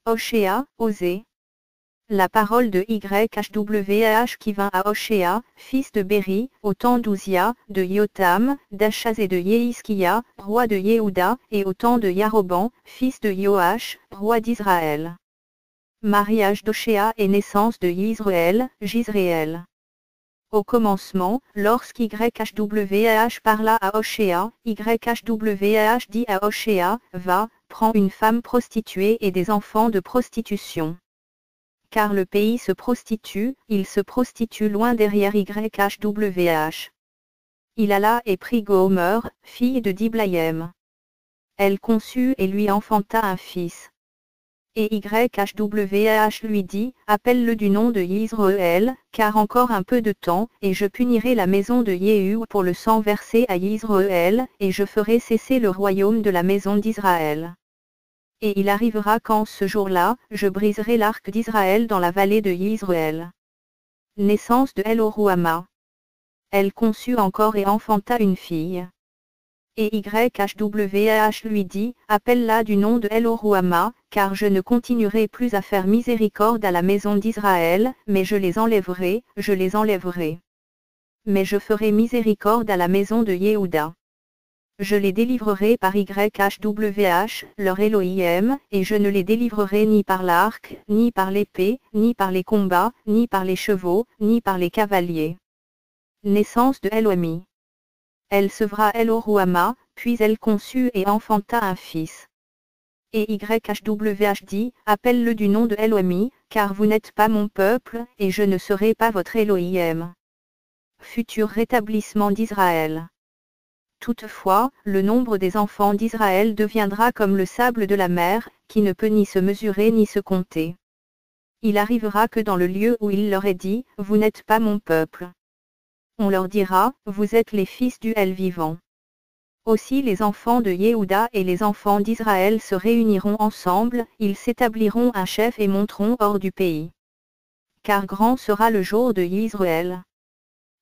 Hoshea, Osée. La parole de YHWH qui vint à Hoshea, fils de Béri, au temps d'Ouzia, de Yotam, d'Achaz et de Yehiskia, roi de Yehuda, et au temps de Yaroban, fils de Joach, roi d'Israël. Mariage d'Hoshea et naissance de Yisraël, Jisraël. Au commencement, lorsqu'YHWH parla à Hoshea, YHWH dit à Hoshea, va, prends une femme prostituée et des enfants de prostitution. Car le pays se prostitue, il se prostitue loin derrière YHWH. Il alla et prit Gomer, fille de Diblaïm. Elle conçut et lui enfanta un fils. Et YHWH lui dit, appelle-le du nom de Yisraël, car encore un peu de temps, et je punirai la maison de Yehu pour le sang versé à Yisraël, et je ferai cesser le royaume de la maison d'Israël. Et il arrivera qu'en ce jour-là, je briserai l'arc d'Israël dans la vallée de Yisraël. Naissance de Eloruama. Elle conçut encore et enfanta une fille. Et YHWH lui dit, appelle-la du nom de Eloruama, car je ne continuerai plus à faire miséricorde à la maison d'Israël, mais je les enlèverai, je les enlèverai. Mais je ferai miséricorde à la maison de Yehuda. Je les délivrerai par YHWH, leur Elohim, et je ne les délivrerai ni par l'arc, ni par l'épée, ni par les combats, ni par les chevaux, ni par les cavaliers. Naissance de Elohimi. Elle sevra Eloruama, puis elle conçut et enfanta un fils. Et YHWH dit, appelle-le du nom de Elohimi, car vous n'êtes pas mon peuple, et je ne serai pas votre Elohim. Futur rétablissement d'Israël. Toutefois, le nombre des enfants d'Israël deviendra comme le sable de la mer, qui ne peut ni se mesurer ni se compter. Il arrivera que dans le lieu où il leur est dit, vous n'êtes pas mon peuple. On leur dira, vous êtes les fils du El vivant. Aussi les enfants de Yehuda et les enfants d'Israël se réuniront ensemble, ils s'établiront un chef et monteront hors du pays. Car grand sera le jour de Yisraël.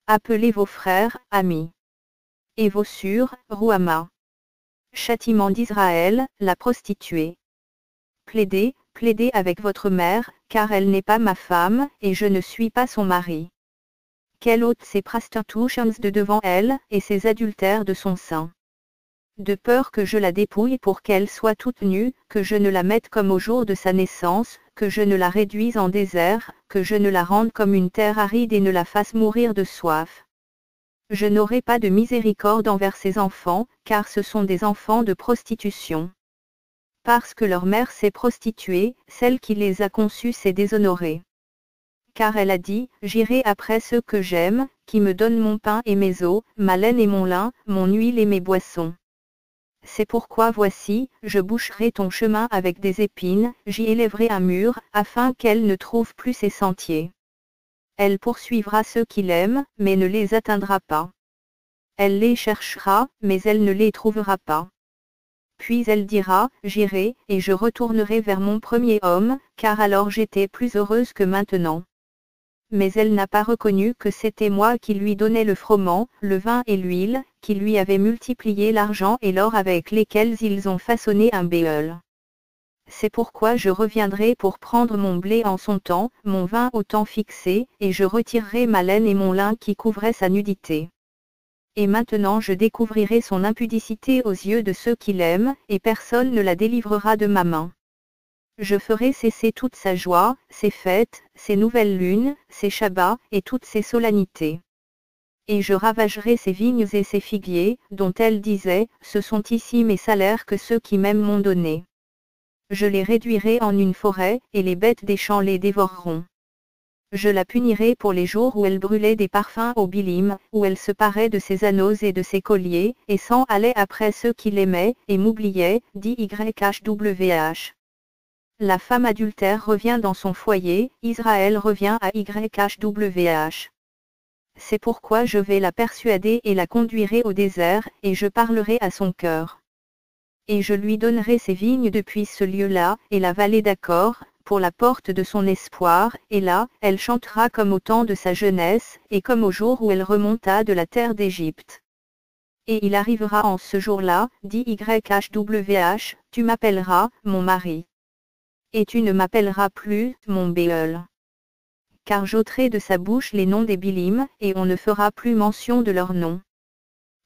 Appelez vos frères, amis. Et vos sûrs, Ruama. Châtiment d'Israël, la prostituée. Plaidez, plaidez avec votre mère, car elle n'est pas ma femme, et je ne suis pas son mari. Qu'elle ôte ses prostitutions de devant elle, et ses adultères de son sein. De peur que je la dépouille pour qu'elle soit toute nue, que je ne la mette comme au jour de sa naissance, que je ne la réduise en désert, que je ne la rende comme une terre aride et ne la fasse mourir de soif. Je n'aurai pas de miséricorde envers ces enfants, car ce sont des enfants de prostitution. Parce que leur mère s'est prostituée, celle qui les a conçus s'est déshonorée. Car elle a dit, j'irai après ceux que j'aime, qui me donnent mon pain et mes eaux, ma laine et mon lin, mon huile et mes boissons. C'est pourquoi voici, je boucherai ton chemin avec des épines, j'y élèverai un mur, afin qu'elle ne trouve plus ses sentiers. Elle poursuivra ceux qui l'aiment, mais ne les atteindra pas. Elle les cherchera, mais elle ne les trouvera pas. Puis elle dira, j'irai, et je retournerai vers mon premier homme, car alors j'étais plus heureuse que maintenant. Mais elle n'a pas reconnu que c'était moi qui lui donnais le froment, le vin et l'huile, qui lui avait multiplié l'argent et l'or avec lesquels ils ont façonné un béol. C'est pourquoi je reviendrai pour prendre mon blé en son temps, mon vin au temps fixé, et je retirerai ma laine et mon lin qui couvraient sa nudité. Et maintenant je découvrirai son impudicité aux yeux de ceux qui l'aiment, et personne ne la délivrera de ma main. Je ferai cesser toute sa joie, ses fêtes, ses nouvelles lunes, ses shabbats, et toutes ses solennités. Et je ravagerai ses vignes et ses figuiers, dont elle disait, ce sont ici mes salaires que ceux qui m'aiment m'ont donnés. Je les réduirai en une forêt, et les bêtes des champs les dévoreront. Je la punirai pour les jours où elle brûlait des parfums au bilim, où elle se parait de ses anneaux et de ses colliers, et s'en allait après ceux qui l'aimaient, et m'oubliaient, dit YHWH. La femme adultère revient dans son foyer, Israël revient à YHWH. C'est pourquoi je vais la persuader et la conduirai au désert, et je parlerai à son cœur. Et je lui donnerai ses vignes depuis ce lieu-là, et la vallée d'Accor, pour la porte de son espoir, et là, elle chantera comme au temps de sa jeunesse, et comme au jour où elle remonta de la terre d'Égypte. Et il arrivera en ce jour-là, dit YHWH, tu m'appelleras, mon mari. Et tu ne m'appelleras plus, mon Béol. Car j'ôterai de sa bouche les noms des Bilim, et on ne fera plus mention de leurs noms.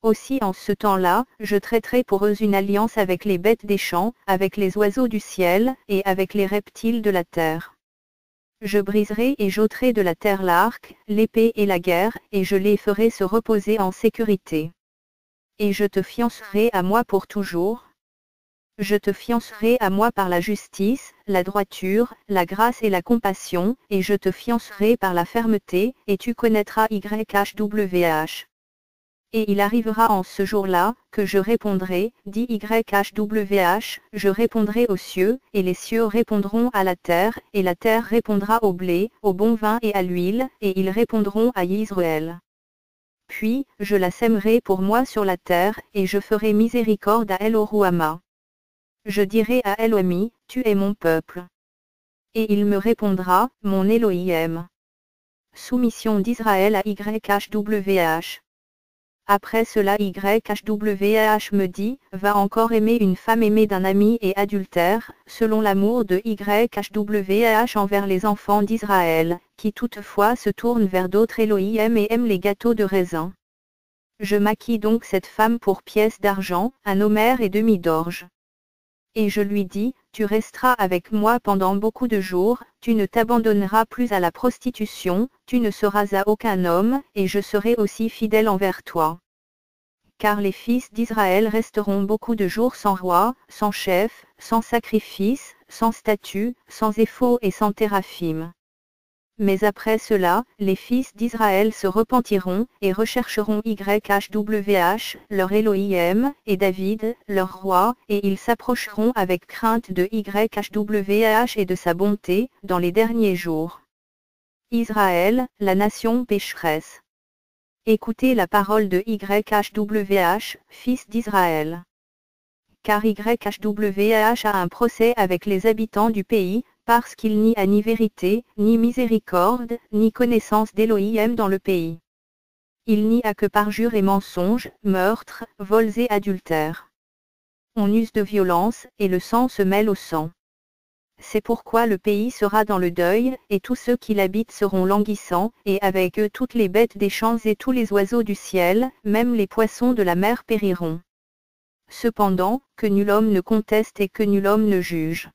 Aussi en ce temps-là, je traiterai pour eux une alliance avec les bêtes des champs, avec les oiseaux du ciel, et avec les reptiles de la terre. Je briserai et j'ôterai de la terre l'arc, l'épée et la guerre, et je les ferai se reposer en sécurité. Et je te fiancerai à moi pour toujours. Je te fiancerai à moi par la justice, la droiture, la grâce et la compassion, et je te fiancerai par la fermeté, et tu connaîtras YHWH. Et il arrivera en ce jour-là, que je répondrai, dit YHWH, je répondrai aux cieux, et les cieux répondront à la terre, et la terre répondra au blé, au bon vin et à l'huile, et ils répondront à Israël. Puis, je la sèmerai pour moi sur la terre, et je ferai miséricorde à Eloruama. Je dirai à Elohimi, tu es mon peuple. Et il me répondra, mon Elohim. Soumission d'Israël à YHWH. Après cela YHWH me dit, va encore aimer une femme aimée d'un ami et adultère, selon l'amour de YHWH envers les enfants d'Israël, qui toutefois se tournent vers d'autres Elohim et aiment les gâteaux de raisin. Je maquis donc cette femme pour pièces d'argent, un homère et demi d'orge. Et je lui dis, tu resteras avec moi pendant beaucoup de jours, tu ne t'abandonneras plus à la prostitution, tu ne seras à aucun homme, et je serai aussi fidèle envers toi. Car les fils d'Israël resteront beaucoup de jours sans roi, sans chef, sans sacrifice, sans statut, sans éphod et sans téraphim. Mais après cela, les fils d'Israël se repentiront, et rechercheront YHWH, leur Elohim, et David, leur roi, et ils s'approcheront avec crainte de YHWH et de sa bonté, dans les derniers jours. Israël, la nation pécheresse. Écoutez la parole de YHWH, fils d'Israël. Car YHWH a un procès avec les habitants du pays, parce qu'il n'y a ni vérité, ni miséricorde, ni connaissance d'Elohim dans le pays. Il n'y a que parjure et mensonge, meurtres, vols et adultères. On use de violence, et le sang se mêle au sang. C'est pourquoi le pays sera dans le deuil, et tous ceux qui l'habitent seront languissants, et avec eux toutes les bêtes des champs et tous les oiseaux du ciel, même les poissons de la mer périront. Cependant, que nul homme ne conteste et que nul homme ne juge.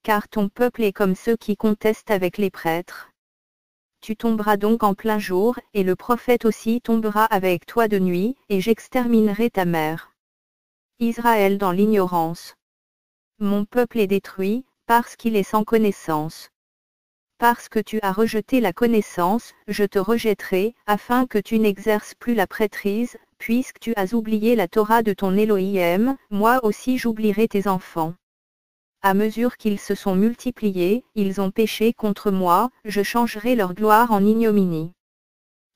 Car ton peuple est comme ceux qui contestent avec les prêtres. Tu tomberas donc en plein jour, et le prophète aussi tombera avec toi de nuit, et j'exterminerai ta mère. Israël dans l'ignorance. Mon peuple est détruit, parce qu'il est sans connaissance. Parce que tu as rejeté la connaissance, je te rejetterai, afin que tu n'exerces plus la prêtrise, puisque tu as oublié la Torah de ton Elohim, moi aussi j'oublierai tes enfants. À mesure qu'ils se sont multipliés, ils ont péché contre moi, je changerai leur gloire en ignominie.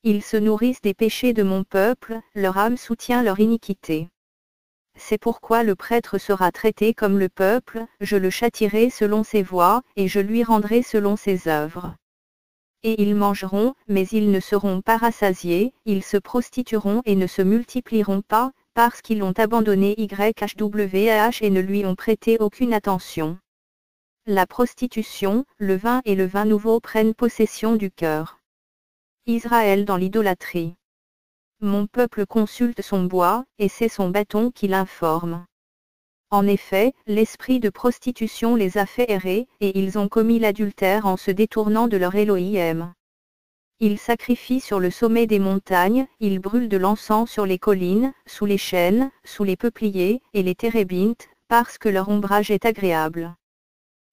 Ils se nourrissent des péchés de mon peuple, leur âme soutient leur iniquité. C'est pourquoi le prêtre sera traité comme le peuple, je le châtierai selon ses voies, et je lui rendrai selon ses œuvres. Et ils mangeront, mais ils ne seront pas rassasiés, ils se prostitueront et ne se multiplieront pas, parce qu'ils ont abandonné YHWH et ne lui ont prêté aucune attention. La prostitution, le vin et le vin nouveau prennent possession du cœur. Israël dans l'idolâtrie. Mon peuple consulte son bois, et c'est son bâton qui l'informe. En effet, l'esprit de prostitution les a fait errer, et ils ont commis l'adultère en se détournant de leur Elohim. Ils sacrifient sur le sommet des montagnes, ils brûlent de l'encens sur les collines, sous les chênes, sous les peupliers, et les térébintes, parce que leur ombrage est agréable.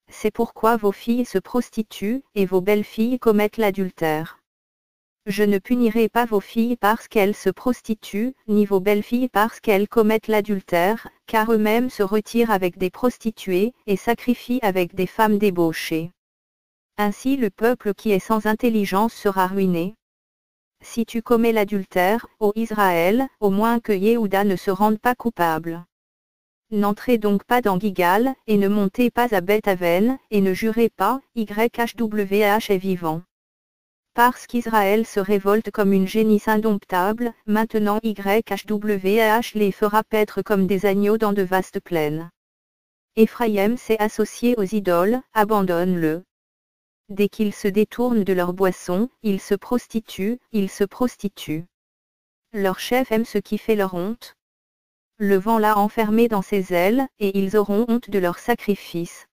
C'est pourquoi vos filles se prostituent, et vos belles filles commettent l'adultère. Je ne punirai pas vos filles parce qu'elles se prostituent, ni vos belles filles parce qu'elles commettent l'adultère, car eux-mêmes se retirent avec des prostituées, et sacrifient avec des femmes débauchées. Ainsi le peuple qui est sans intelligence sera ruiné. Si tu commets l'adultère, ô Israël, au moins que Yehuda ne se rende pas coupable. N'entrez donc pas dans Gigal, et ne montez pas à Beth-Aven, et ne jurez pas, YHWH est vivant. Parce qu'Israël se révolte comme une génisse indomptable, maintenant YHWH les fera paître comme des agneaux dans de vastes plaines. Éphraïm s'est associé aux idoles, abandonne-le. Dès qu'ils se détournent de leur boisson, ils se prostituent, Leur chef aime ce qui fait leur honte. Le vent l'a enfermé dans ses ailes, et ils auront honte de leur sacrifice.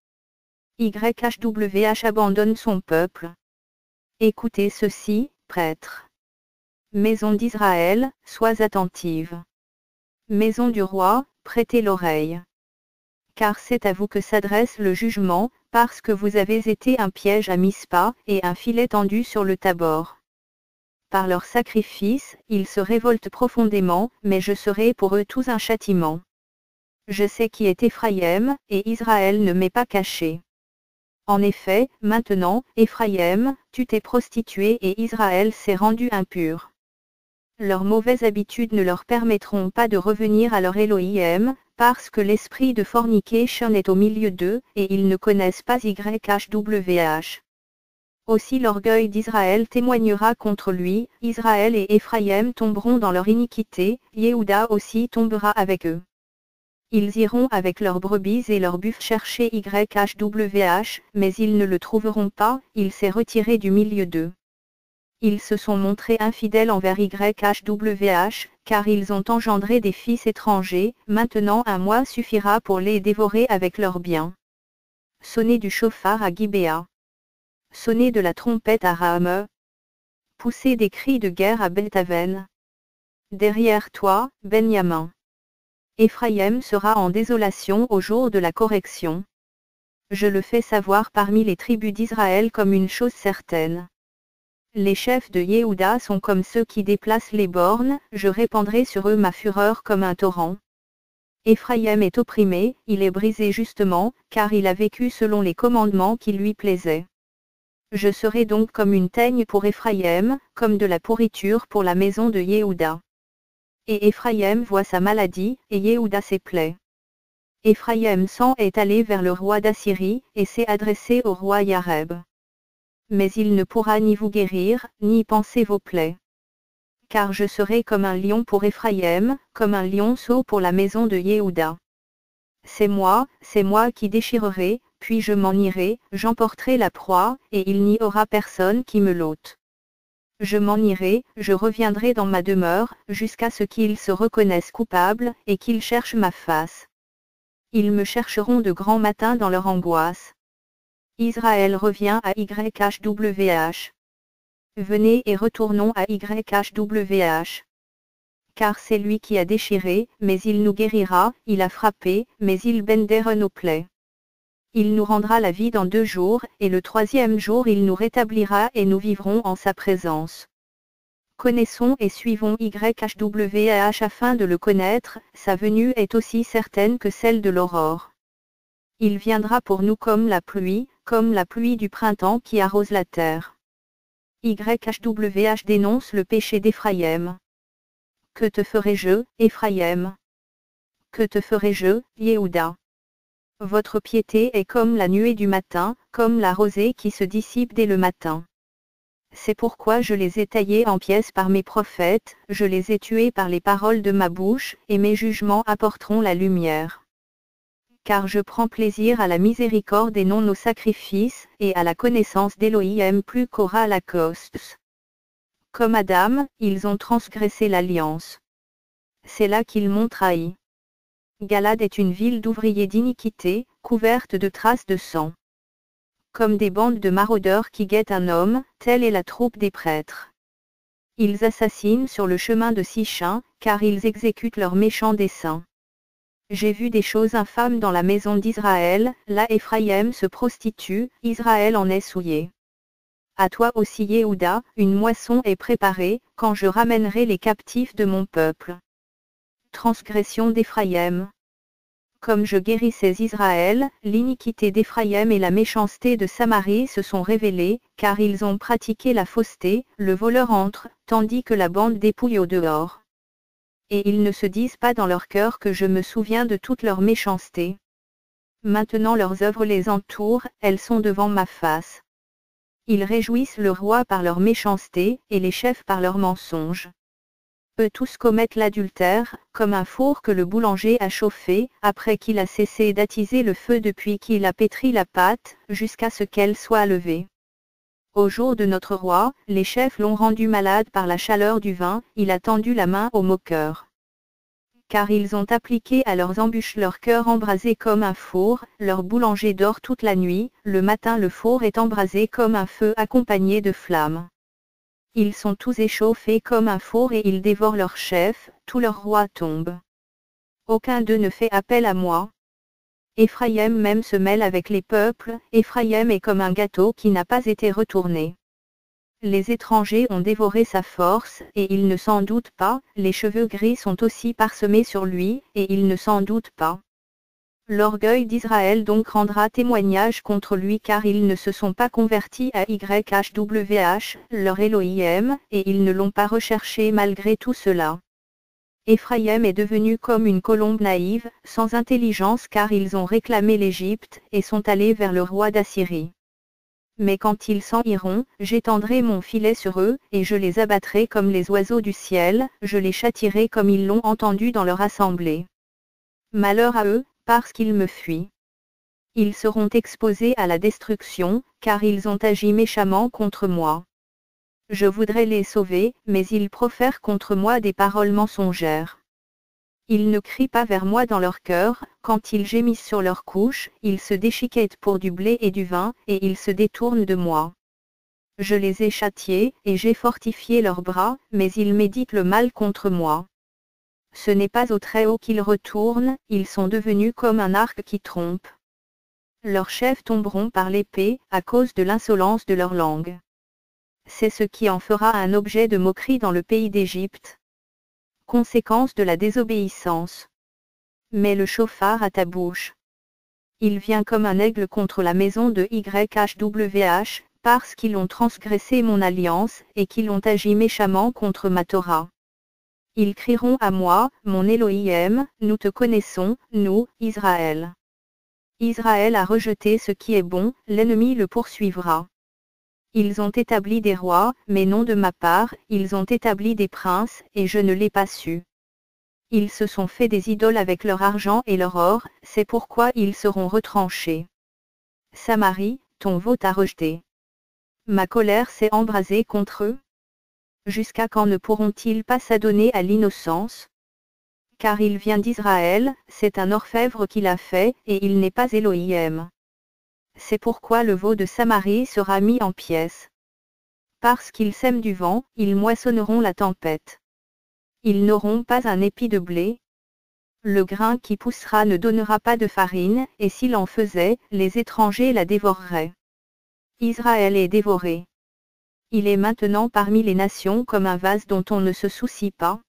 YHWH abandonne son peuple. Écoutez ceci, prêtres. Maison d'Israël, sois attentive. Maison du roi, prêtez l'oreille. Car c'est à vous que s'adresse le jugement, parce que vous avez été un piège à Mispa, et un filet tendu sur le Tabor. Par leur sacrifice, ils se révoltent profondément, mais je serai pour eux tous un châtiment. Je sais qui est Éphraïm, et Israël ne m'est pas caché. En effet, maintenant, Éphraïm, tu t'es prostitué et Israël s'est rendu impur. Leurs mauvaises habitudes ne leur permettront pas de revenir à leur Elohim, parce que l'esprit de fornication est au milieu d'eux, et ils ne connaissent pas YHWH. Aussi l'orgueil d'Israël témoignera contre lui, Israël et Éphraïm tomberont dans leur iniquité, Yehuda aussi tombera avec eux. Ils iront avec leurs brebis et leurs buffles chercher YHWH, mais ils ne le trouveront pas, il s'est retiré du milieu d'eux. Ils se sont montrés infidèles envers YHWH, car ils ont engendré des fils étrangers, maintenant un mois suffira pour les dévorer avec leurs biens. Sonnez du chauffard à Gibéa. Sonnez de la trompette à Raham. Poussez des cris de guerre à Beth-Aven. Derrière toi, Benjamin. Éphraïm sera en désolation au jour de la correction. Je le fais savoir parmi les tribus d'Israël comme une chose certaine. Les chefs de Yehuda sont comme ceux qui déplacent les bornes, je répandrai sur eux ma fureur comme un torrent. Éphraïm est opprimé, il est brisé justement, car il a vécu selon les commandements qui lui plaisaient. Je serai donc comme une teigne pour Éphraïm, comme de la pourriture pour la maison de Yehuda. Et Éphraïm voit sa maladie, et Yehuda ses plaies. Éphraïm s'en est allé vers le roi d'Assyrie, et s'est adressé au roi Yareb. Mais il ne pourra ni vous guérir, ni panser vos plaies. Car je serai comme un lion pour Éphraïm, comme un lionceau pour la maison de Yehuda. C'est moi qui déchirerai, puis je m'en irai, j'emporterai la proie, et il n'y aura personne qui me l'ôte. Je m'en irai, je reviendrai dans ma demeure, jusqu'à ce qu'ils se reconnaissent coupables, et qu'ils cherchent ma face. Ils me chercheront de grand matin dans leur angoisse. Israël revient à YHWH. Venez et retournons à YHWH. Car c'est lui qui a déchiré, mais il nous guérira, il a frappé, mais il bendera nos plaies. Il nous rendra la vie dans 2 jours, et le 3e jour il nous rétablira et nous vivrons en sa présence. Connaissons et suivons YHWH afin de le connaître, sa venue est aussi certaine que celle de l'aurore. Il viendra pour nous comme la pluie du printemps qui arrose la terre. YHWH dénonce le péché d'Éphraïm. Que te ferai-je, Éphraïm? Que te ferai-je, Yehuda? Votre piété est comme la nuée du matin, comme la rosée qui se dissipe dès le matin. C'est pourquoi je les ai taillés en pièces par mes prophètes, je les ai tués par les paroles de ma bouche, et mes jugements apporteront la lumière. Car je prends plaisir à la miséricorde et non aux sacrifices, et à la connaissance d'Élohim plus qu'aura la costes. Comme Adam, ils ont transgressé l'alliance. C'est là qu'ils m'ont trahi. Galad est une ville d'ouvriers d'iniquité, couverte de traces de sang. Comme des bandes de maraudeurs qui guettent un homme, telle est la troupe des prêtres. Ils assassinent sur le chemin de Sichin, car ils exécutent leurs méchants desseins. J'ai vu des choses infâmes dans la maison d'Israël, là Éphraïm se prostitue, Israël en est souillé. À toi aussi Yehuda, une moisson est préparée, quand je ramènerai les captifs de mon peuple. Transgression d'Éphraïm. Comme je guérissais Israël, l'iniquité d'Éphraïm et la méchanceté de Samarie se sont révélées, car ils ont pratiqué la fausseté, le voleur entre, tandis que la bande dépouille au dehors. Et ils ne se disent pas dans leur cœur que je me souviens de toute leur méchanceté. Maintenant leurs œuvres les entourent, elles sont devant ma face. Ils réjouissent le roi par leur méchanceté, et les chefs par leurs mensonges. feu tous commettent l'adultère, comme un four que le boulanger a chauffé, après qu'il a cessé d'attiser le feu depuis qu'il a pétri la pâte, jusqu'à ce qu'elle soit levée. Au jour de notre roi, les chefs l'ont rendu malade par la chaleur du vin, il a tendu la main aux moqueurs. Car ils ont appliqué à leurs embûches leur cœur embrasé comme un four, leur boulanger dort toute la nuit, le matin le four est embrasé comme un feu accompagné de flammes. Ils sont tous échauffés comme un four et ils dévorent leur chef, tous leurs rois tombent. Aucun d'eux ne fait appel à moi. Éphraïm même se mêle avec les peuples, Éphraïm est comme un gâteau qui n'a pas été retourné. Les étrangers ont dévoré sa force, et il ne s'en doute pas, les cheveux gris sont aussi parsemés sur lui, et il ne s'en doute pas. L'orgueil d'Israël donc rendra témoignage contre lui car ils ne se sont pas convertis à YHWH, leur Elohim, et ils ne l'ont pas recherché malgré tout cela. Éphraïm est devenu comme une colombe naïve, sans intelligence car ils ont réclamé l'Égypte, et sont allés vers le roi d'Assyrie. Mais quand ils s'en iront, j'étendrai mon filet sur eux, et je les abattrai comme les oiseaux du ciel, je les châtierai comme ils l'ont entendu dans leur assemblée. Malheur à eux, parce qu'ils me fuient. Ils seront exposés à la destruction, car ils ont agi méchamment contre moi. Je voudrais les sauver, mais ils profèrent contre moi des paroles mensongères. Ils ne crient pas vers moi dans leur cœur, quand ils gémissent sur leurs couches, ils se déchiquettent pour du blé et du vin, et ils se détournent de moi. Je les ai châtiés, et j'ai fortifié leurs bras, mais ils méditent le mal contre moi. Ce n'est pas au Très-Haut qu'ils retournent, ils sont devenus comme un arc qui trompe. Leurs chefs tomberont par l'épée, à cause de l'insolence de leur langue. C'est ce qui en fera un objet de moquerie dans le pays d'Égypte. Conséquence de la désobéissance. Mets le chauffard à ta bouche. Il vient comme un aigle contre la maison de YHWH, parce qu'ils ont transgressé mon alliance, et qu'ils ont agi méchamment contre ma Torah. Ils crieront à moi, mon Elohim, nous te connaissons, nous, Israël. Israël a rejeté ce qui est bon, l'ennemi le poursuivra. Ils ont établi des rois, mais non de ma part, ils ont établi des princes, et je ne l'ai pas su. Ils se sont fait des idoles avec leur argent et leur or, c'est pourquoi ils seront retranchés. Samarie, ton veau t'a rejeté. Ma colère s'est embrasée contre eux. Jusqu'à quand ne pourront-ils pas s'adonner à l'innocence? Car il vient d'Israël, c'est un orfèvre qui l'a fait, et il n'est pas Elohim. C'est pourquoi le veau de Samarie sera mis en pièces. Parce qu'ils sèment du vent, ils moissonneront la tempête. Ils n'auront pas un épi de blé. Le grain qui poussera ne donnera pas de farine, et s'il en faisait, les étrangers la dévoreraient. Israël est dévoré. Il est maintenant parmi les nations comme un vase dont on ne se soucie pas.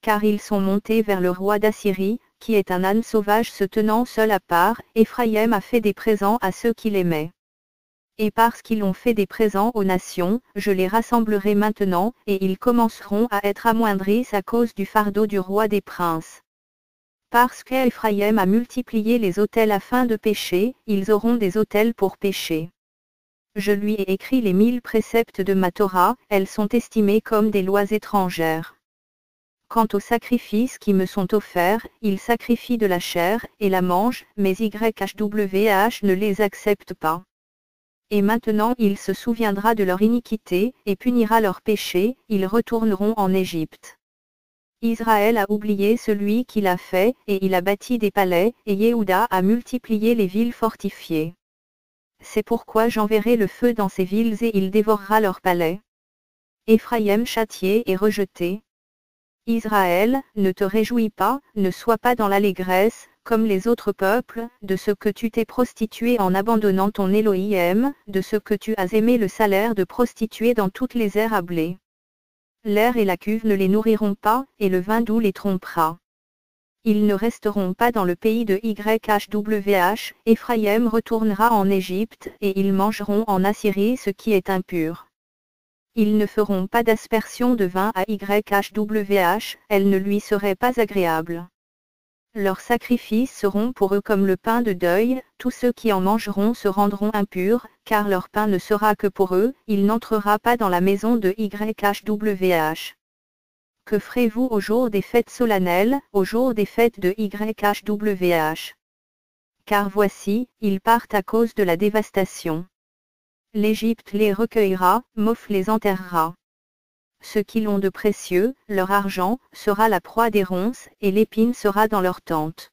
Car ils sont montés vers le roi d'Assyrie, qui est un âne sauvage se tenant seul à part, Éphraïm a fait des présents à ceux qui l'aimaient. Et parce qu'ils ont fait des présents aux nations, je les rassemblerai maintenant, et ils commenceront à être amoindris à cause du fardeau du roi des princes. Parce qu'Éphraïm a multiplié les autels afin de pécher, ils auront des autels pour pécher. Je lui ai écrit les 1000 préceptes de ma Torah, elles sont estimées comme des lois étrangères. Quant aux sacrifices qui me sont offerts, ils sacrifient de la chair, et la mangent, mais YHWH ne les accepte pas. Et maintenant il se souviendra de leur iniquité, et punira leur péché, ils retourneront en Égypte. Israël a oublié celui qui l'a fait, et il a bâti des palais, et Yehuda a multiplié les villes fortifiées. C'est pourquoi j'enverrai le feu dans ces villes et il dévorera leurs palais. Éphraïm châtié et rejeté. Israël, ne te réjouis pas, ne sois pas dans l'allégresse, comme les autres peuples, de ce que tu t'es prostitué en abandonnant ton Elohim, de ce que tu as aimé le salaire de prostituée dans toutes les aires à blé. L'air et la cuve ne les nourriront pas, et le vin doux les trompera. Ils ne resteront pas dans le pays de YHWH, Éphraïm retournera en Égypte, et ils mangeront en Assyrie ce qui est impur. Ils ne feront pas d'aspersion de vin à YHWH, elle ne lui serait pas agréable. Leurs sacrifices seront pour eux comme le pain de deuil, tous ceux qui en mangeront se rendront impurs, car leur pain ne sera que pour eux, il n'entrera pas dans la maison de YHWH. Que ferez-vous au jour des fêtes solennelles, au jour des fêtes de YHWH? Car voici, ils partent à cause de la dévastation. L'Égypte les recueillera, Moph les enterrera. Ce qu'ils ont de précieux, leur argent, sera la proie des ronces, et l'épine sera dans leurs tentes.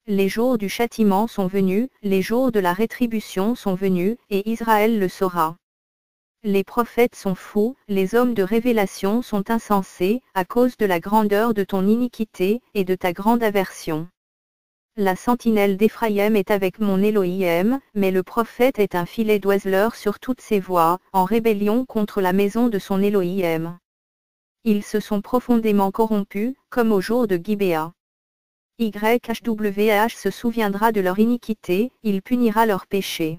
Les jours du châtiment sont venus, les jours de la rétribution sont venus, et Israël le saura. Les prophètes sont fous, les hommes de révélation sont insensés, à cause de la grandeur de ton iniquité, et de ta grande aversion. La sentinelle d'Éphraïm est avec mon Élohim, mais le prophète est un filet d'oiseleur sur toutes ses voies, en rébellion contre la maison de son Élohim. Ils se sont profondément corrompus, comme au jour de Gibéa. YHWH se souviendra de leur iniquité, il punira leurs péchés.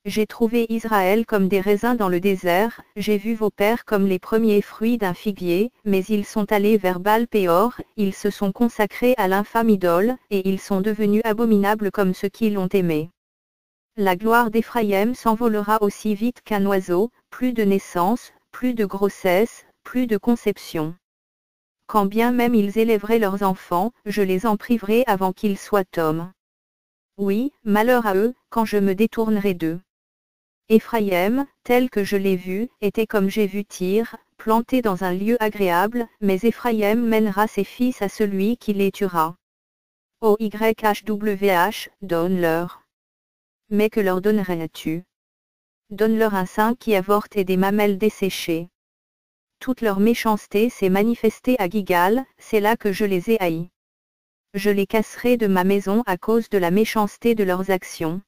J'ai trouvé Israël comme des raisins dans le désert, j'ai vu vos pères comme les premiers fruits d'un figuier, mais ils sont allés vers Baal-Péor, ils se sont consacrés à l'infâme idole, et ils sont devenus abominables comme ceux qui l'ont aimé. La gloire d'Éphraïm s'envolera aussi vite qu'un oiseau, plus de naissance, plus de grossesse, plus de conception. Quand bien même ils élèveraient leurs enfants, je les en priverai avant qu'ils soient hommes. Oui, malheur à eux, quand je me détournerai d'eux. Éphraïm, tel que je l'ai vu, était comme j'ai vu Tyr, planté dans un lieu agréable, mais Éphraïm mènera ses fils à celui qui les tuera. Ô YHWH, donne-leur. Mais que leur donnerais-tu? Donne-leur un sein qui avorte et des mamelles desséchées. Toute leur méchanceté s'est manifestée à Gigal, c'est là que je les ai haïs. Je les casserai de ma maison à cause de la méchanceté de leurs actions.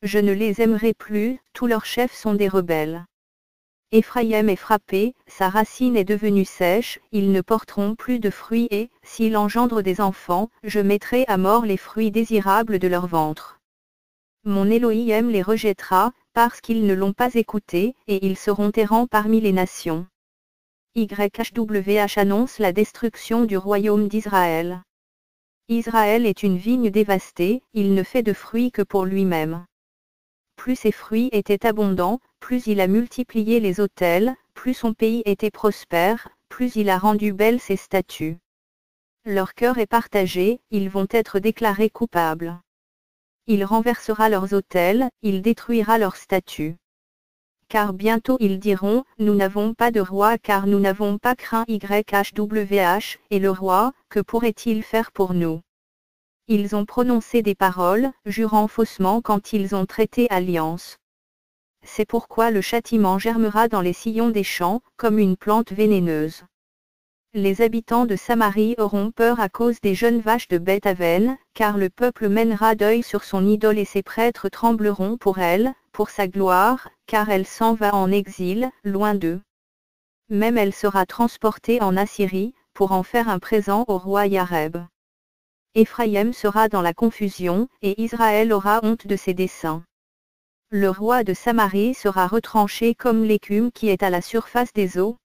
Je ne les aimerai plus, tous leurs chefs sont des rebelles. Éphraïm est frappé, sa racine est devenue sèche, ils ne porteront plus de fruits et, s'il engendre des enfants, je mettrai à mort les fruits désirables de leur ventre. Mon Élohim les rejettera, parce qu'ils ne l'ont pas écouté, et ils seront errants parmi les nations. YHWH annonce la destruction du royaume d'Israël. Israël est une vigne dévastée, il ne fait de fruits que pour lui-même. Plus ses fruits étaient abondants, plus il a multiplié les autels, plus son pays était prospère, plus il a rendu belles ses statues. Leur cœur est partagé, ils vont être déclarés coupables. Il renversera leurs autels, il détruira leurs statues. Car bientôt ils diront, nous n'avons pas de roi car nous n'avons pas craint YHWH, et le roi, que pourrait-il faire pour nous? Ils ont prononcé des paroles, jurant faussement quand ils ont traité alliance. C'est pourquoi le châtiment germera dans les sillons des champs, comme une plante vénéneuse. Les habitants de Samarie auront peur à cause des jeunes vaches de Beth-Aven, car le peuple mènera deuil sur son idole et ses prêtres trembleront pour elle, pour sa gloire, car elle s'en va en exil, loin d'eux. Même elle sera transportée en Assyrie, pour en faire un présent au roi Yareb. Éphraïm sera dans la confusion, et Israël aura honte de ses desseins. Le roi de Samarie sera retranché comme l'écume qui est à la surface des eaux.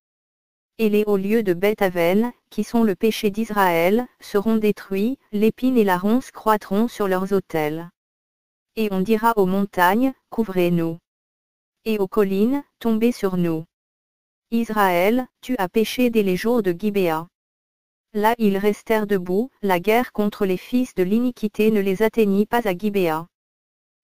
Et les hauts lieux de Beth-Aven, qui sont le péché d'Israël, seront détruits, l'épine et la ronce croîtront sur leurs autels. Et on dira aux montagnes, couvrez-nous. Et aux collines, tombez sur nous. Israël, tu as péché dès les jours de Gibéa. Là ils restèrent debout, la guerre contre les fils de l'iniquité ne les atteignit pas à Gibéa.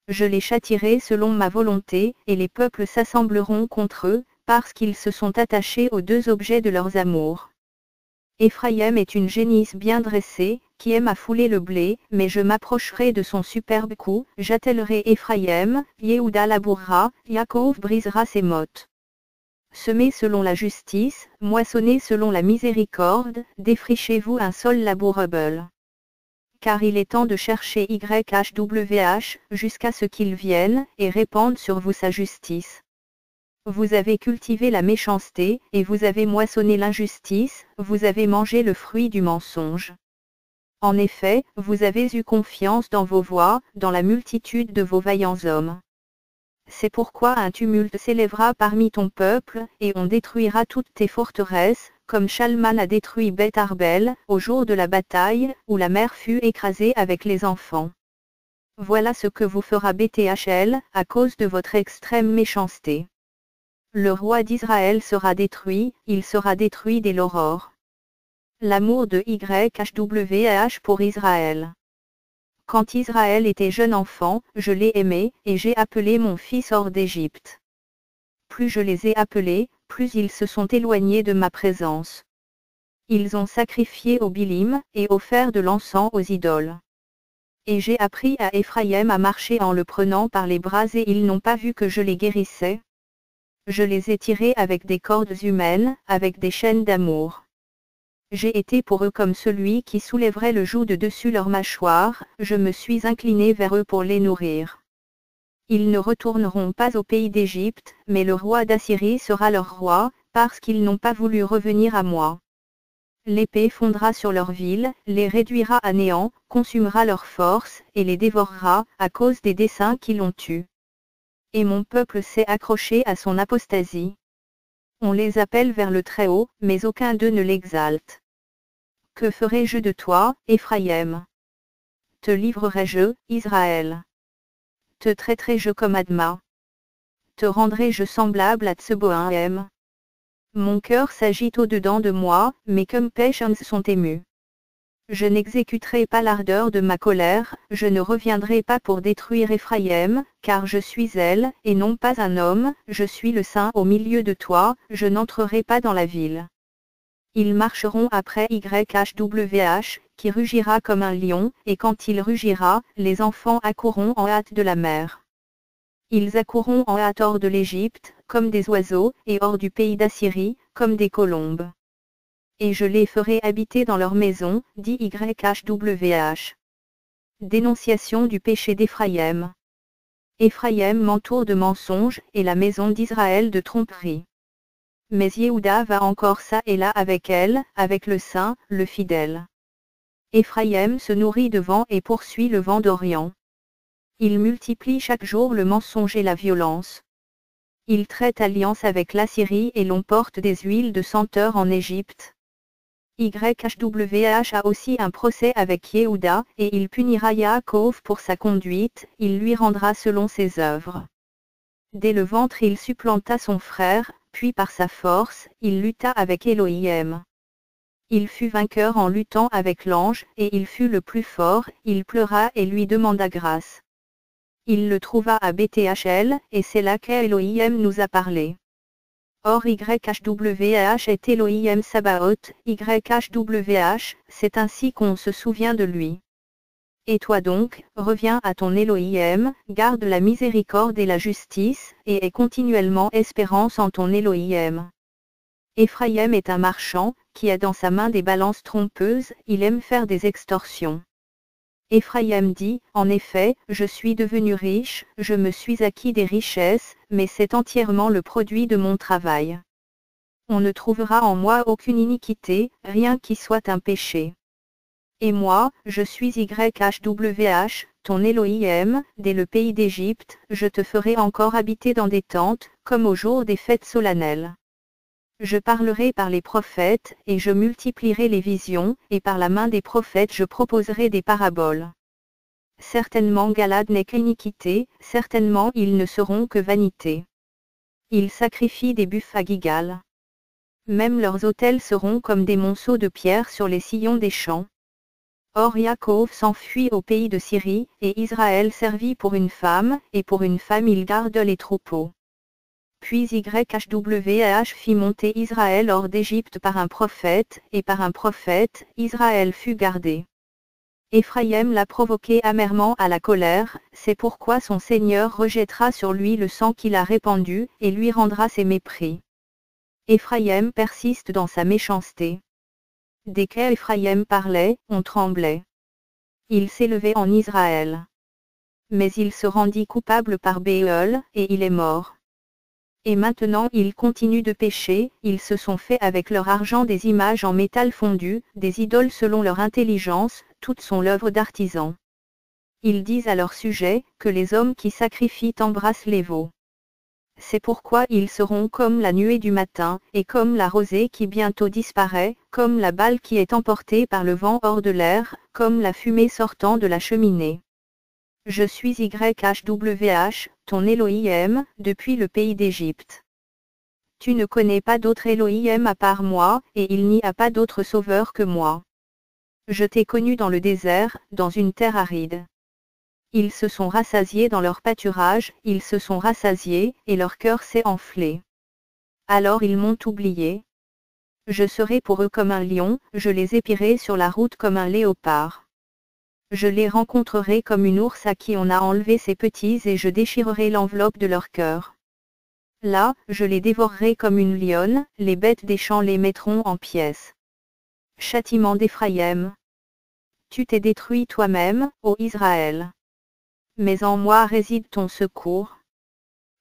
Je les châtierai selon ma volonté, et les peuples s'assembleront contre eux, parce qu'ils se sont attachés aux deux objets de leurs amours. Éphraïm est une génisse bien dressée, qui aime à fouler le blé, mais je m'approcherai de son superbe cou, j'attellerai Éphraïm, Yehuda labourera, Yaakov brisera ses mottes. Semez selon la justice, moissonnez selon la miséricorde, défrichez-vous un sol labourable. Car il est temps de chercher YHWH, jusqu'à ce qu'il vienne, et répande sur vous sa justice. Vous avez cultivé la méchanceté, et vous avez moissonné l'injustice, vous avez mangé le fruit du mensonge. En effet, vous avez eu confiance dans vos voix, dans la multitude de vos vaillants hommes. C'est pourquoi un tumulte s'élèvera parmi ton peuple, et on détruira toutes tes forteresses, comme Shalman a détruit Beth Arbel, au jour de la bataille, où la mer fut écrasée avec les enfants. Voilà ce que vous fera Beth-El, à cause de votre extrême méchanceté. Le roi d'Israël sera détruit, il sera détruit dès l'aurore. L'amour de YHWH pour Israël. Quand Israël était jeune enfant, je l'ai aimé, et j'ai appelé mon fils hors d'Égypte. Plus je les ai appelés, plus ils se sont éloignés de ma présence. Ils ont sacrifié au Bilim, et offert de l'encens aux idoles. Et j'ai appris à Éphraïm à marcher en le prenant par les bras et ils n'ont pas vu que je les guérissais. Je les ai tirés avec des cordes humaines, avec des chaînes d'amour. J'ai été pour eux comme celui qui soulèverait le joug de dessus leur mâchoire, je me suis incliné vers eux pour les nourrir. Ils ne retourneront pas au pays d'Égypte, mais le roi d'Assyrie sera leur roi, parce qu'ils n'ont pas voulu revenir à moi. L'épée fondra sur leur ville, les réduira à néant, consumera leur force, et les dévorera, à cause des desseins qui l'ont tué. Et mon peuple s'est accroché à son apostasie. On les appelle vers le Très-Haut, mais aucun d'eux ne l'exalte. Que ferai-je de toi, Éphraïm? Te livrerai-je, Israël? Te traiterai-je comme Adma? Te rendrai-je semblable à Tseboïm? Mon cœur s'agite au-dedans de moi, mes compassions sont émus. Je n'exécuterai pas l'ardeur de ma colère, je ne reviendrai pas pour détruire Éphraïm, car je suis elle, et non pas un homme, je suis le saint au milieu de toi, je n'entrerai pas dans la ville. Ils marcheront après YHWH, qui rugira comme un lion, et quand il rugira, les enfants accourront en hâte de la mer. Ils accourront en hâte hors de l'Égypte, comme des oiseaux, et hors du pays d'Assyrie, comme des colombes. Et je les ferai habiter dans leur maison, dit YHWH. Dénonciation du péché d'Éphraïm. Éphraïm m'entoure de mensonges, et la maison d'Israël de tromperie. Mais Yehuda va encore ça et là avec elle, avec le saint, le fidèle. Éphraïm se nourrit de vent et poursuit le vent d'Orient. Il multiplie chaque jour le mensonge et la violence. Il traite alliance avec l'Assyrie et l'on porte des huiles de senteur en Égypte. YHWH a aussi un procès avec Yehuda, et il punira Yaakov pour sa conduite, il lui rendra selon ses œuvres. Dès le ventre il supplanta son frère, puis par sa force, il lutta avec Elohim. Il fut vainqueur en luttant avec l'ange, et il fut le plus fort, il pleura et lui demanda grâce. Il le trouva à Beth-Hachel, et c'est là qu'Elohim nous a parlé. Or YHWH est Elohim Sabaoth, YHWH, c'est ainsi qu'on se souvient de lui. Et toi donc, reviens à ton Elohim, garde la miséricorde et la justice, et aie continuellement espérance en ton Elohim. Éphraïm est un marchand, qui a dans sa main des balances trompeuses, il aime faire des extorsions. Éphraïm dit, en effet, je suis devenu riche, je me suis acquis des richesses, mais c'est entièrement le produit de mon travail. On ne trouvera en moi aucune iniquité, rien qui soit un péché. Et moi, je suis YHWH, ton Elohim, dès le pays d'Égypte, je te ferai encore habiter dans des tentes, comme au jour des fêtes solennelles. Je parlerai par les prophètes, et je multiplierai les visions, et par la main des prophètes je proposerai des paraboles. Certainement Galad n'est qu'iniquité, certainement ils ne seront que vanité. Ils sacrifient des buffles à Gigal. Même leurs autels seront comme des monceaux de pierre sur les sillons des champs. Or Yaakov s'enfuit au pays de Syrie, et Israël servit pour une femme, et pour une femme il garde les troupeaux. Puis YHWH fit monter Israël hors d'Égypte par un prophète, et par un prophète, Israël fut gardé. Éphraïm l'a provoqué amèrement à la colère, c'est pourquoi son Seigneur rejettera sur lui le sang qu'il a répandu, et lui rendra ses mépris. Éphraïm persiste dans sa méchanceté. Dès qu'Éphraïm parlait, on tremblait. Il s'élevait en Israël. Mais il se rendit coupable par Béol, et il est mort. Et maintenant ils continuent de pécher, ils se sont fait avec leur argent des images en métal fondu, des idoles selon leur intelligence, toutes sont l'œuvre d'artisans. Ils disent à leur sujet, que les hommes qui sacrifient embrassent les veaux. C'est pourquoi ils seront comme la nuée du matin, et comme la rosée qui bientôt disparaît, comme la balle qui est emportée par le vent hors de l'air, comme la fumée sortant de la cheminée. Je suis YHWH, ton Elohim, depuis le pays d'Égypte. Tu ne connais pas d'autre Elohim à part moi, et il n'y a pas d'autre sauveur que moi. Je t'ai connu dans le désert, dans une terre aride. Ils se sont rassasiés dans leur pâturage, ils se sont rassasiés, et leur cœur s'est enflé. Alors ils m'ont oublié. Je serai pour eux comme un lion, je les épierai sur la route comme un léopard. Je les rencontrerai comme une ours à qui on a enlevé ses petits et je déchirerai l'enveloppe de leur cœur. Là, je les dévorerai comme une lionne, les bêtes des champs les mettront en pièces. Châtiment d'Éphraïm. Tu t'es détruit toi-même, ô Israël. Mais en moi réside ton secours.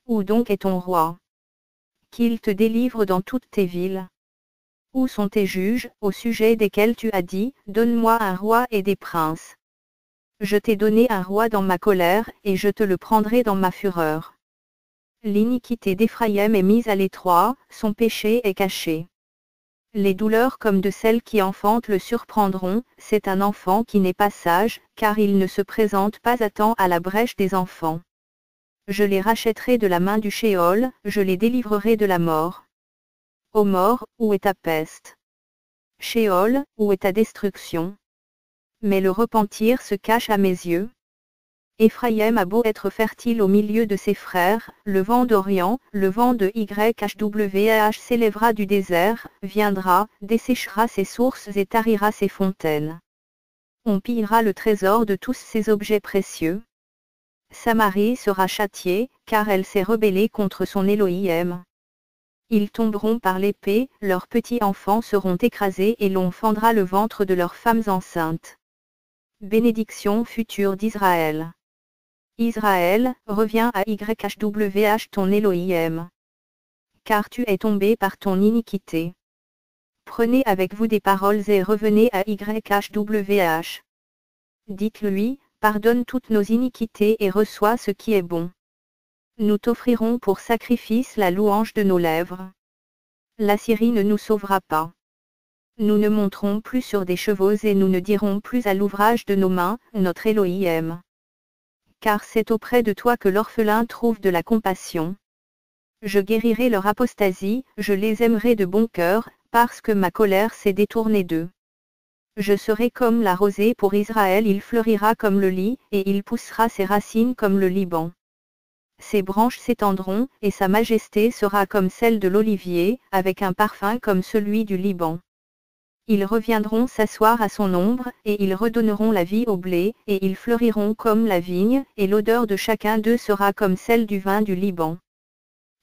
Où donc est ton roi? Qu'il te délivre dans toutes tes villes. Où sont tes juges, au sujet desquels tu as dit, donne-moi un roi et des princes. Je t'ai donné un roi dans ma colère, et je te le prendrai dans ma fureur. L'iniquité d'Éphraïm est mise à l'étroit, son péché est caché. Les douleurs comme de celles qui enfantent le surprendront, c'est un enfant qui n'est pas sage, car il ne se présente pas à temps à la brèche des enfants. Je les rachèterai de la main du Shéol, je les délivrerai de la mort. Ô mort, où est ta peste? Shéol, où est ta destruction? Mais le repentir se cache à mes yeux. Éphraïm a beau être fertile au milieu de ses frères, le vent d'Orient, le vent de YHWH s'élèvera du désert, viendra, desséchera ses sources et tarira ses fontaines. On pillera le trésor de tous ses objets précieux. Samarie sera châtiée, car elle s'est rebellée contre son Elohim. Ils tomberont par l'épée, leurs petits enfants seront écrasés et l'on fendra le ventre de leurs femmes enceintes. Bénédiction future d'Israël. Israël, reviens à YHWH ton Elohim. Car tu es tombé par ton iniquité. Prenez avec vous des paroles et revenez à YHWH. Dites-lui, pardonne toutes nos iniquités et reçois ce qui est bon. Nous t'offrirons pour sacrifice la louange de nos lèvres. L'Assyrie ne nous sauvera pas. Nous ne monterons plus sur des chevaux et nous ne dirons plus à l'ouvrage de nos mains, notre Elohim. Car c'est auprès de toi que l'orphelin trouve de la compassion. Je guérirai leur apostasie, je les aimerai de bon cœur, parce que ma colère s'est détournée d'eux. Je serai comme la rosée pour Israël, il fleurira comme le lit, et il poussera ses racines comme le Liban. Ses branches s'étendront, et sa majesté sera comme celle de l'olivier, avec un parfum comme celui du Liban. Ils reviendront s'asseoir à son ombre, et ils redonneront la vie au blé, et ils fleuriront comme la vigne, et l'odeur de chacun d'eux sera comme celle du vin du Liban.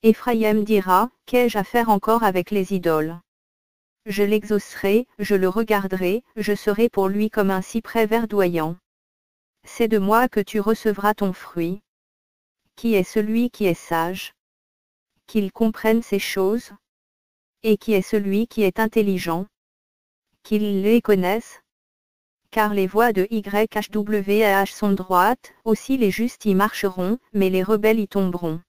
Éphraïm dira, qu'ai-je à faire encore avec les idoles? Je l'exaucerai, je le regarderai, je serai pour lui comme un cyprès verdoyant. C'est de moi que tu recevras ton fruit. Qui est celui qui est sage? Qu'il comprenne ces choses? Et qui est celui qui est intelligent? Qu'ils les connaissent? Car les voies de YHWH sont droites, aussi les justes y marcheront, mais les rebelles y tomberont.